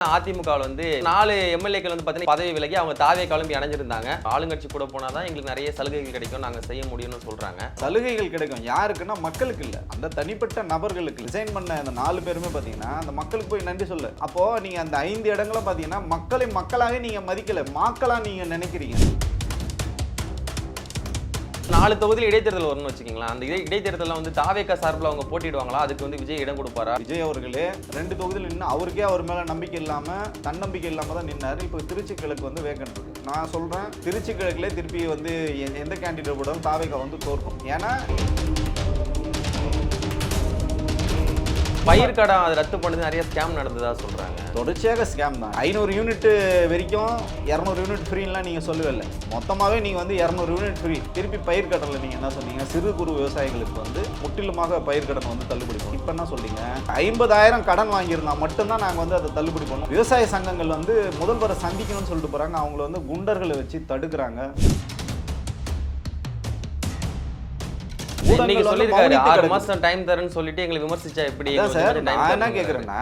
அதிமுகவில் வந்து 4 எம்எல்ஏக்கள் வந்து பார்த்தீங்கன்னா பதவி விலகி அவங்க தாவே கிளம்பி அடைஞ்சிருந்தாங்க. ஆளுங்கட்சி கூட போனால் தான் எங்களுக்கு நிறைய சலுகைகள் கிடைக்கும், நாங்கள் செய்ய முடியும்னு சொல்கிறாங்க. சலுகைகள் கிடைக்கும் யாருக்குன்னா மக்களுக்கு இல்லை, அந்த தனிப்பட்ட நபர்களுக்கு. ரிசைன் பண்ண அந்த 4 பேருமே பார்த்தீங்கன்னா அந்த மக்களுக்கு போய் நன்றி சொல்லு. அப்போது நீங்கள் அந்த 5 இடங்களும் பார்த்தீங்கன்னா மக்களை மக்களாகவே நீங்கள் மதிக்கலை, மக்களாக நீங்கள் நினைக்கிறீங்க. 4 தொகுதியில் இடைத்தேர்தல் வரும்னு வச்சுக்கிங்களா, அந்த இடைத்தேர்தலில் வந்து தாவேக்கா சார்பில் அவங்க போட்டிடுவாங்களா, அதுக்கு வந்து விஜய் இடம் கொடுப்பாரா? விஜய் அவர்களே 2 தொகுதியில் நின்று அவருக்கே அவர் மேலே நம்பிக்கை இல்லாமல் தன்னம்பிக்கை இல்லாமல் தான் நின்னார். இப்போ திருச்சி கிழக்கு வந்து வேக்கன்ட் இருக்கு. நான் சொல்கிறேன், திருச்சி கிழக்குலேயே திருப்பி வந்து எந்த கேண்டிடேட் கூட தாவேக்கா வந்து தோற்கும். ஏன்னா பயிர் கடன் அது ரத்து பண்ணது நிறைய ஸ்கேம் நடந்ததா சொல்கிறாங்க. தொடர்ச்சியாக ஸ்கேம் தான். 500 யூனிட் வரைக்கும் 200 யூனிட் ஃப்ரீலாம் நீங்கள் சொல்லவே இல்லை. மொத்தமாகவே நீங்கள் வந்து 200 யூனிட் ஃப்ரீ. திருப்பி பயிர் கடனில் நீங்கள் என்ன சொன்னீங்க, சிறு குறு விவசாயிகளுக்கு வந்து முற்றிலுமாக பயிர் கடன் வந்து தள்ளுபடி பண்ணும். இப்போ என்ன சொல்றீங்க, 50,000 கடன் வாங்கியிருந்தா மட்டும்தான் நாங்கள் வந்து அதை தள்ளுபடி பண்ணோம். விவசாய சங்கங்கள் வந்து முதல்வரை சந்திக்கணும்னு சொல்லிட்டு போகிறாங்க, அவங்கள வந்து குண்டர்களை வச்சு தடுக்கிறாங்க. நீங்க சொல்லிருக்காரு 6 மாசம் டைம் தரேன்னு சொல்லிட்டு எங்களை விமர்சிச்சா எப்படி? சார் நான் என்ன கேட்குறேன்னா,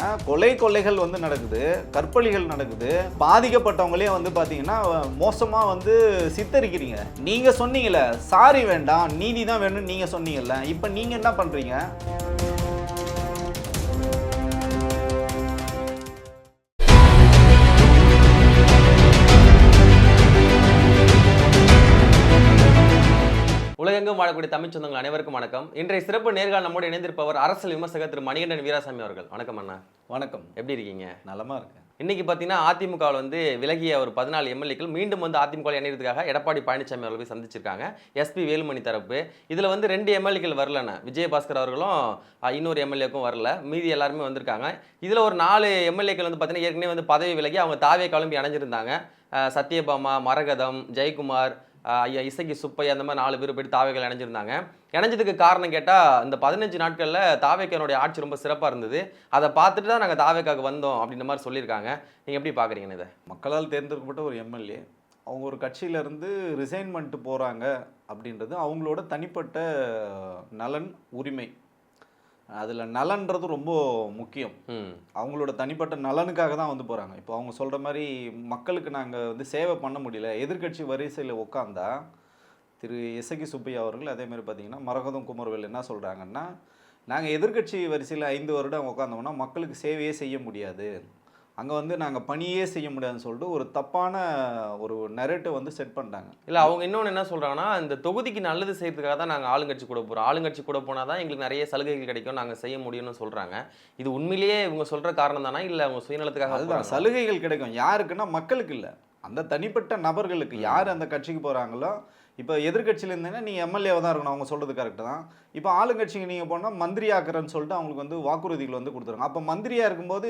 கொலைகள் வந்து நடக்குது, கற்பழிகள் நடக்குது, பாதிக்கப்பட்டவங்களே வந்து பார்த்தீங்கன்னா மோசமாக வந்து சித்தரிக்கிறீங்க. நீங்க சொன்னீங்கல்ல சாரி வேண்டாம் நீதி தான் வேணும்னு நீங்க சொன்னீங்கல்ல, இப்போ நீங்க என்ன பண்றீங்க? உலகெங்கும் வாழக்கூடிய தமிழ் சொந்தங்கள் அனைவருக்கும் வணக்கம். இன்றைய சிறப்பு நேர்காணல் நம்மோடு இணைந்திருப்பவர் அரசியல் விமர்சகர் திரு மணிகண்டன் வீராசாமி அவர்கள். வணக்கம் அண்ணா. வணக்கம். எப்படி இருக்கீங்க? நலமா இருக்கேன். இன்னைக்கு பார்த்தீங்கன்னா அதிமுகவில் வந்து விலகிய ஒரு 14 எம்எல்ஏக்கள் மீண்டும் வந்து அதிமுக இணைகிறதுக்காக எடப்பாடி பழனிசாமி அவர்கள் போய் சந்திச்சிருக்காங்க. எஸ்பி வேலுமணி தரப்பு. இதில் வந்து 2 எம்எல்ஏக்கள் வரலண்ணா, விஜயபாஸ்கர் அவர்களும் இன்னொரு எம்எல்ஏக்கும் வரல, மீதி எல்லாருமே வந்திருக்காங்க. இதில் ஒரு 4 எம்எல்ஏக்கள் வந்து பார்த்தீங்கன்னா ஏற்கனவே வந்து பதவி விலகி அவங்க தாவே கிளம்பி அடைஞ்சிருந்தாங்க. சத்யபாமா, மரகதம், ஜெயக்குமார், ஐயா இசக்கி சுப்பையா, அந்த மாதிரி 4 பேர் போய்ட்டு தாவேக்கள் இணைஞ்சிருந்தாங்க. இணைஞ்சதுக்கு காரணம் கேட்டால் இந்த 15 நாட்களில் தாவேக்கானுடைய ஆட்சி ரொம்ப சிறப்பாக இருந்தது, அதை பார்த்துட்டு தான் நாங்கள் தாவேக்காவுக்கு வந்தோம் அப்படின்ற மாதிரி சொல்லியிருக்காங்க. நீங்கள் எப்படி பார்க்குறீங்கன்னு? இதை மக்களால் தேர்ந்தெடுக்கப்பட்ட ஒரு எம்எல்ஏ அவங்க ஒரு கட்சியிலேருந்து ரிசைன் பண்ணிட்டு போகிறாங்க அப்படின்றது அவங்களோட தனிப்பட்ட நலன், உரிமை. அதில் நலன்றது ரொம்ப முக்கியம். அவங்களோட தனிப்பட்ட நலனுக்காக தான் வந்து போகிறாங்க. இப்போ அவங்க சொல்கிற மாதிரி மக்களுக்கு நாங்கள் வந்து சேவை பண்ண முடியல, எதிர்கட்சி வரிசையில் உட்காந்தா திரு இசக்கி சுப்பையா அவர்கள் அதே மாதிரி பார்த்தீங்கன்னா மரகதம் குமரவேல் என்ன சொல்கிறாங்கன்னா, நாங்கள் எதிர்கட்சி வரிசையில் 5 வருடம் உட்காந்தோம்னா மக்களுக்கு சேவையே செய்ய முடியாது, அங்கே வந்து நாங்கள் பணியே செய்ய முடியாதுன்னு சொல்லிட்டு ஒரு தப்பான ஒரு நரேட்டிவ் வந்து செட் பண்ணிட்டாங்க. இல்லை, அவங்க இன்னொன்று என்ன சொல்கிறாங்கன்னா, இந்த தொகுதிக்கு நல்லது செய்யறதுக்காக தான் நாங்கள் ஆளுங்கட்சி கூட போகிறோம், ஆளுங்கட்சி கூட போனால் தான் எங்களுக்கு நிறைய சலுகைகள் கிடைக்கும், நாங்கள் செய்ய முடியும்னு சொல்கிறாங்க. இது உண்மையிலேயே இவங்க சொல்கிற காரணம் தானே, இல்லை அவங்க சுயநலத்துக்காக? அதுதான், சலுகைகள் கிடைக்கும் யாருக்குன்னா மக்களுக்கு இல்லை, அந்த தனிப்பட்ட நபர்களுக்கு. யார் அந்த கட்சிக்கு போகிறாங்களோ, இப்போ எதிர்கட்சியில் இருந்தீங்கன்னா நீங்கள் எம்எல்ஏவாக தான் இருக்கணும், அவங்க சொல்கிறது கரெக்டு தான். இப்போ ஆளுங்கட்சிக்கு நீங்கள் போனால் மந்திரி ஆக்குறேன்னு சொல்லிட்டு அவங்களுக்கு வந்து வாக்குறுதிகள் வந்து கொடுத்துருங்க. அப்போ மந்திரியாக இருக்கும்போது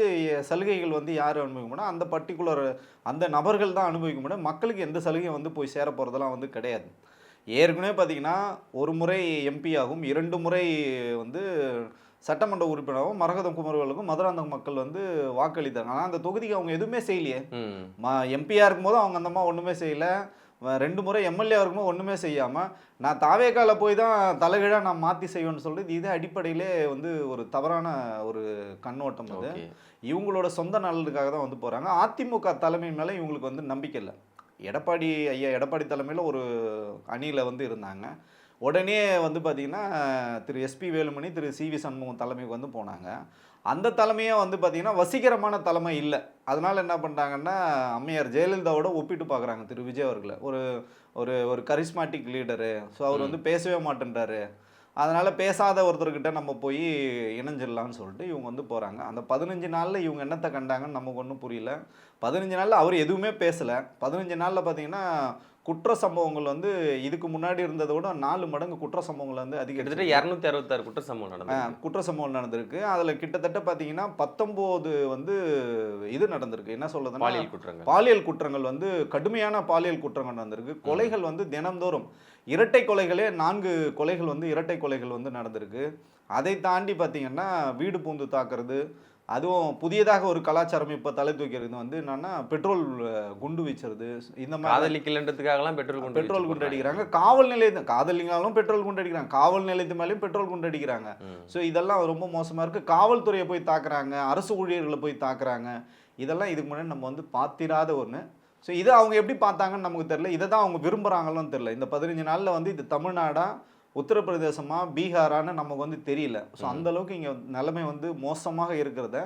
சலுகைகள் வந்து யார் அனுபவிக்க முடியும், அந்த பர்டிகுலர் அந்த நபர்கள் தான் அனுபவிக்க முடியும். மக்களுக்கு எந்த சலுகையும் வந்து போய் சேர போகிறதெல்லாம் வந்து கிடையாது. ஏற்கனவே பார்த்தீங்கன்னா ஒரு முறை எம்பி ஆகும், 2 முறை வந்து சட்டமன்ற உறுப்பினராகவும் மரகதம் குமரவேலுக்கும் மதுராந்தகம் மக்கள் வந்து வாக்களித்தாங்க. ஆனால் அந்த தொகுதிக்கு அவங்க எதுவுமே செய்யலையே. எம்பியாக இருக்கும்போது அவங்க அந்தம்மா ஒன்றுமே செய்யலை, 2 முறை எம்எல்ஏ இருக்கும்போது ஒன்றுமே செய்யாமல் நான் தாவேக்கால போய் தான் தலைகீழாக நான் மாற்றி செய்வேன்னு சொல்லிட்டு இதே அடிப்படையிலே வந்து ஒரு தவறான ஒரு கண்ணோட்டம். அது இவங்களோட சொந்த நலனுக்காக தான் வந்து போகிறாங்க. அதிமுக தலைமை மேலே இவங்களுக்கு வந்து நம்பிக்கை இல்லை. எடப்பாடி தலைமையில் ஒரு அணியில் வந்து இருந்தாங்க. உடனே வந்து பார்த்திங்கன்னா திரு எஸ்பி வேலுமணி, திரு சிவி சண்முகம் தலைமைக்கு வந்து போனாங்க. அந்த தலைமையே வந்து பார்த்திங்கன்னா வசீகரமான தலைமை இல்லை. அதனால் என்ன பண்ணுறாங்கன்னா அம்மையார் ஜெயலலிதாவோட ஒப்பிட்டு பார்க்குறாங்க திரு விஜய் அவர்களை. ஒரு ஒரு ஒரு கரிஸ்மாட்டிக் லீடரு. ஸோ அவர் வந்து பேசவே மாட்டேன்றாரு, அதனால் பேசாத ஒருத்தர்கிட்ட நம்ம போய் இணைஞ்சிடலான்னு சொல்லிட்டு இவங்க வந்து போகிறாங்க. அந்த 15 நாளில் இவங்க என்னத்தை கண்டாங்கன்னு நமக்கு ஒன்றும் புரியல. 15 நாளில் அவர் எதுவுமே பேசலை. 15 நாளில் பார்த்திங்கன்னா குற்ற சம்பவங்கள் வந்து இதுக்கு முன்னாடி இருந்ததை விட 4 மடங்கு குற்ற சம்பவங்கள் வந்து கிட்டத்தட்ட 266 குற்ற சம்பவங்கள் நடந்திருக்கு. அதில் கிட்டத்தட்ட பார்த்தீங்கன்னா 19 வந்து இது நடந்திருக்கு. என்ன சொல்றதுன்னா பாலியல் குற்றங்கள் வந்து கடுமையான பாலியல் குற்றங்கள் நடந்திருக்கு. கொலைகள் வந்து தினந்தோறும் இரட்டை கொலைகளே 4 கொலைகள் வந்து இரட்டை கொலைகள் வந்து நடந்திருக்கு. அதை தாண்டி பார்த்தீங்கன்னா வீடு பூந்து தாக்குறது, அதுவும் புதியதாக ஒரு கலாச்சாரம் இப்போ தலை தூக்கிறது வந்து என்னன்னா பெட்ரோல் குண்டு வீச்சுறது. இந்த மாதிரி பெட்ரோல் குண்டு அடிக்கிறாங்க. காவல் நிலையத்து காதலிங்களாலும் பெட்ரோல் குண்டு அடிக்கிறாங்க, காவல் நிலையத்து மேலேயும் பெட்ரோல் குண்டு அடிக்கிறாங்க. ஸோ இதெல்லாம் ரொம்ப மோசமாக இருக்குது. காவல்துறையை போய் தாக்குறாங்க, அரசு ஊழியர்களை போய் தாக்குறாங்க. இதெல்லாம் இதுக்கு முன்னாடி நம்ம வந்து பார்த்திராத ஒன்று. ஸோ இதை அவங்க எப்படி பார்த்தாங்கன்னு நமக்கு தெரியல. இதை தான் அவங்க விரும்புகிறாங்களோன்னு தெரியல. இந்த 15 நாளில் வந்து இது தமிழ்நாடா, உத்தரப்பிரதேசமா, பீகாரான்னு நமக்கு வந்து தெரியல. ஸோ அந்த அளவுக்கு இங்கே நிலைமை வந்து மோசமாக இருக்கிறத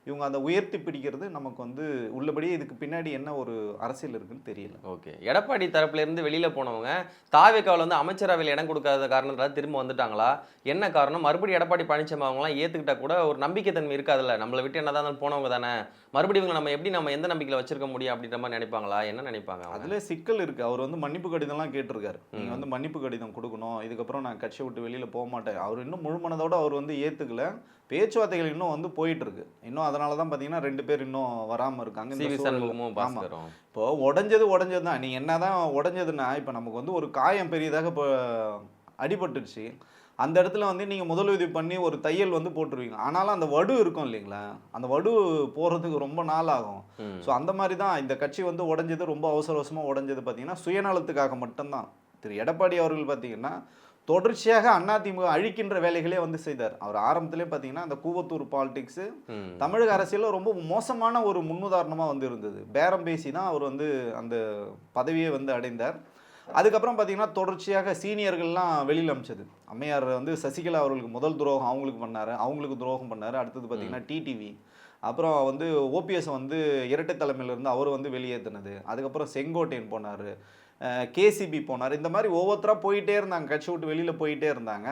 இவங்க அதை உயர்த்தி பிடிக்கிறது நமக்கு வந்து உள்ளபடியே இதுக்கு பின்னாடி என்ன ஒரு அரசியல் இருக்குன்னு தெரியல. ஓகே. எடப்பாடி தரப்புல இருந்து வெளியில போனவங்க தாவேக்காவில் வந்து அமைச்சரவையில் இடம் கொடுக்காத காரணத்தால திரும்ப வந்துட்டாங்களா? என்ன காரணம்? மறுபடியும் எடப்பாடி பழனிசாமி அவங்களாம் ஏத்துக்கிட்டா கூட ஒரு நம்பிக்கைத்தன்மை இருக்காதுல்ல, நம்மளை விட்டு என்னதான் இருந்தாலும் போனவங்க தானே, மறுபடியும் இவங்க நம்ம எந்த நம்பிக்கையில் வச்சிருக்க முடியும் அப்படின்ற மாதிரி நினைப்பாங்களா? என்ன நினைப்பாங்க? அதுல சிக்கல் இருக்கு. அவர் வந்து மன்னிப்பு கடிதம்லாம் கேட்டிருக்காரு. நீங்க வந்து மன்னிப்பு கடிதம் கொடுக்கணும், இதுக்கப்புறம் நான் கட்சியை விட்டு வெளியில போக மாட்டேன். அவர் இன்னும் முழுமனதோட அவர் வந்து ஏத்துக்கல. பேச்சுவார்த்தைகள் இன்னும் வந்து போயிட்டு இருக்கு. இன்னும் அதனால தான் பார்த்தீங்கன்னா 2 பேர் இன்னும் வராமல் இருக்காங்க. இந்த சண்முகமும் ஆமாம். பாஸ்கரும். இப்போ உடஞ்சது தான். நீ என்னதான் உடஞ்சதுன்னா, இப்போ நமக்கு வந்து ஒரு காயம் பெரியதாக இப்போ அடிபட்டுருச்சு. அந்த இடத்துல வந்து நீங்கள் முதலுதவி பண்ணி ஒரு தையல் வந்து போட்டுருவீங்க. ஆனாலும் அந்த வடு இருக்கும் இல்லைங்களா, அந்த வடு போகிறதுக்கு ரொம்ப நாள் ஆகும். ஸோ அந்த மாதிரி தான் இந்த கட்சி வந்து உடஞ்சது, ரொம்ப அவசர அவசரமாக உடஞ்சது பார்த்தீங்கன்னா சுயநலத்துக்காக மட்டும்தான். திரு எடப்பாடி அவர்கள் பார்த்தீங்கன்னா தொடர்ச்சியாக அதிமுக அழிக்கின்ற வேலைகளே வந்து செய்தார். அவர் ஆரம்பத்திலே பார்த்தீங்கன்னா அந்த கூவத்தூர் பாலிடிக்ஸு தமிழக அரசியலில் ரொம்ப மோசமான ஒரு முன்னுதாரணமாக வந்து இருந்தது. பேரம் பேசி தான் அவர் வந்து அந்த பதவியை வந்து அடைந்தார். அதுக்கப்புறம் பார்த்தீங்கன்னா தொடர்ச்சியாக சீனியர்கள்லாம் வெளியில் அமிச்சது. அம்மையார் வந்து சசிகலா அவர்களுக்கு முதல் துரோகம் அவங்களுக்கு பண்ணார், அவங்களுக்கு துரோகம் பண்ணார். அடுத்தது பார்த்தீங்கன்னா டிடிவி, அப்புறம் வந்து ஓபிஎஸ் வந்து இரட்டை தலைமையிலேருந்து அவர் வந்து வெளியேற்றினது. அதுக்கப்புறம் செங்கோட்டையன் போனார், கேசிபி போனார். இந்த மாதிரி ஒவ்வொருத்தராக போயிட்டே இருந்தாங்க, கட்சி விட்டு வெளியில் போயிட்டே இருந்தாங்க.